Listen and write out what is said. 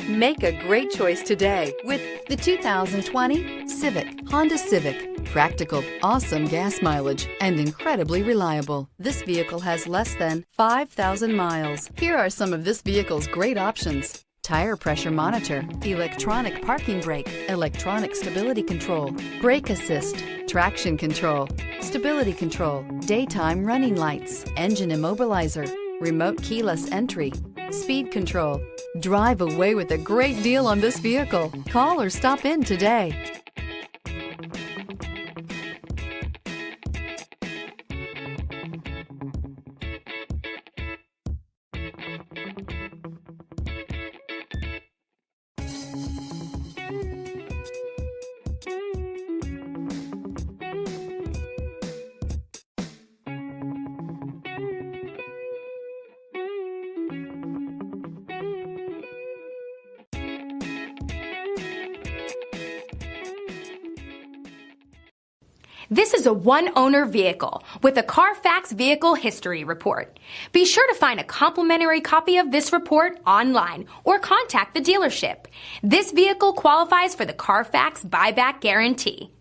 Make a great choice today with the 2020 Civic, Honda Civic. Practical, awesome gas mileage, and incredibly reliable. This vehicle has less than 5,000 miles. Here are some of this vehicle's great options: tire pressure monitor, electronic parking brake, electronic stability control, brake assist, traction control, stability control, daytime running lights, engine immobilizer, remote keyless entry, speed control. Drive away with a great deal on this vehicle. Call or stop in today. This is a one-owner vehicle with a Carfax Vehicle History Report. Be sure to find a complimentary copy of this report online or contact the dealership. This vehicle qualifies for the Carfax Buyback Guarantee.